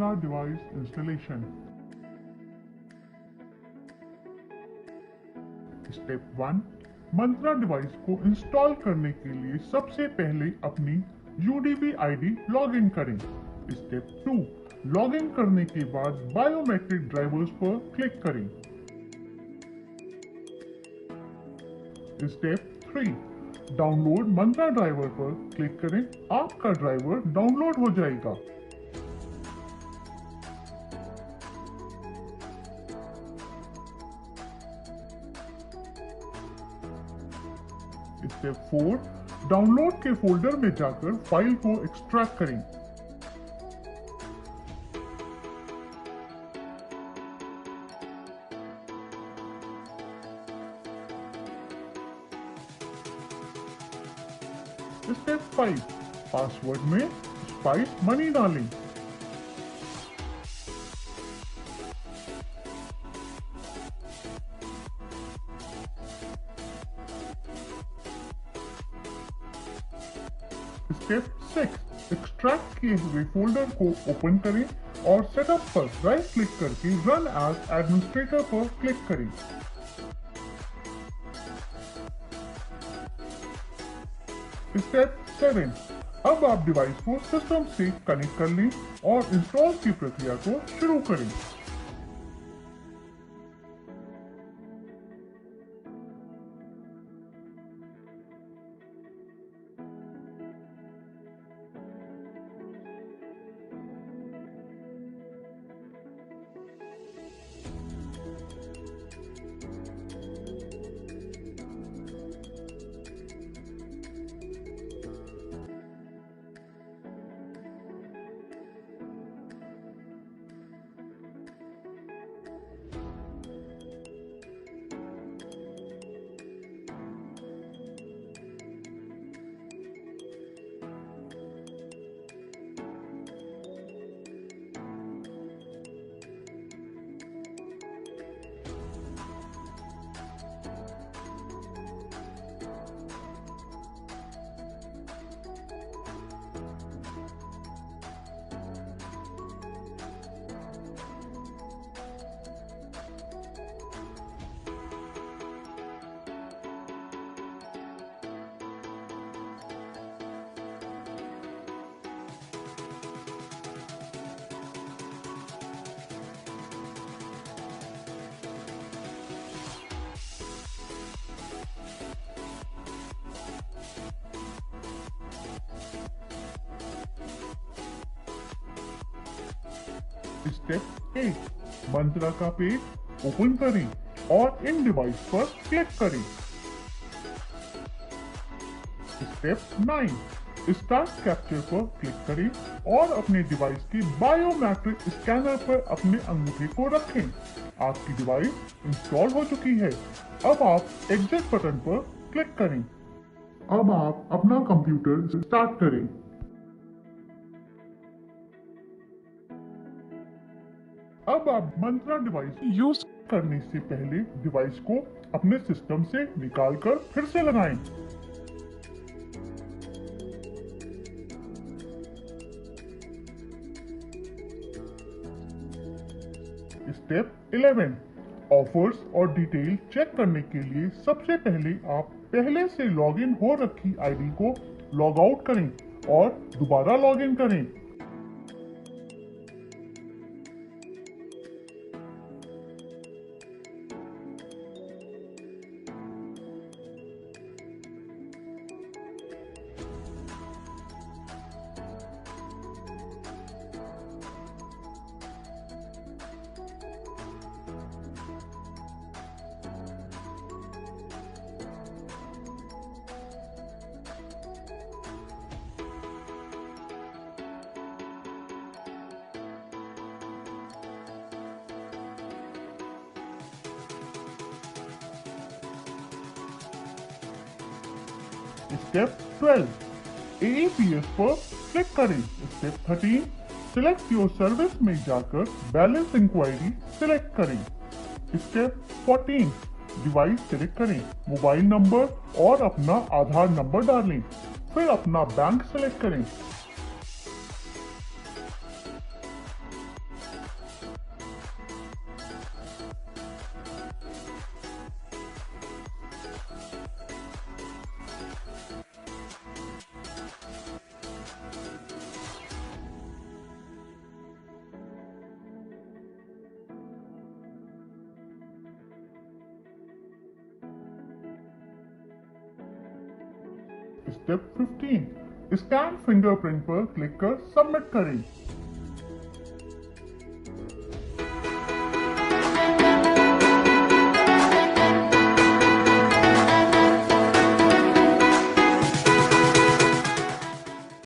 Mantra device installation. Step 1, मंत्रा device को install करने के लिए सबसे पहले अपनी UDP ID लॉगिन करें। स्टेप 2, लॉगिन करने के बाद बायोमेट्रिक ड्राइवर्स पर क्लिक करें। स्टेप 3, डाउनलोड मंत्रा ड्राइवर पर क्लिक करें। आपका ड्राइवर डाउनलोड हो जाएगा। स्टेप 4, डाउनलोड के फोल्डर में जाकर फाइल को एक्सट्रैक्ट करें। स्टेप 5, पासवर्ड में स्पाइस मनी डालें। स्टेप 6, एक्सट्रैक्ट किए हुए फोल्डर को ओपन करें और सेटअप पर राइट क्लिक करके रन एज एडमिनिस्ट्रेटर पर क्लिक करें। स्टेप 7, अब आप डिवाइस को सिस्टम से कनेक्ट कर लें और इंस्टॉल की प्रक्रिया को शुरू करें। स्टेप 8, मंत्रा का पेज ओपन करें और इन डिवाइस पर क्लिक करें। स्टेप 9, स्टार्ट कैप्चर पर क्लिक करें और अपने डिवाइस के बायोमेट्रिक स्कैनर पर अपने अंगूठे को रखें। आपकी डिवाइस इंस्टॉल हो चुकी है। अब आप एग्जिट बटन पर क्लिक करें। अब आप अपना कंप्यूटर स्टार्ट करें। अब आप मंत्रा डिवाइस यूज करने से पहले डिवाइस को अपने सिस्टम से निकालकर फिर से लगाएं। स्टेप 11, ऑफर्स और डिटेल चेक करने के लिए सबसे पहले आप पहले से लॉगिन हो रखी आईडी को लॉग आउट करें और दोबारा लॉगिन करें। स्टेप 12, AEPS पर क्लिक करें। स्टेप 13, सिलेक्ट योर सर्विस में जाकर बैलेंस इंक्वायरी सिलेक्ट करें। स्टेप 14, डिवाइस सिलेक्ट करें, मोबाइल नंबर और अपना आधार नंबर डालें, फिर अपना बैंक सिलेक्ट करें। स्टेप 15, स्कैन फिंगरप्रिंट पर क्लिक कर सबमिट करें।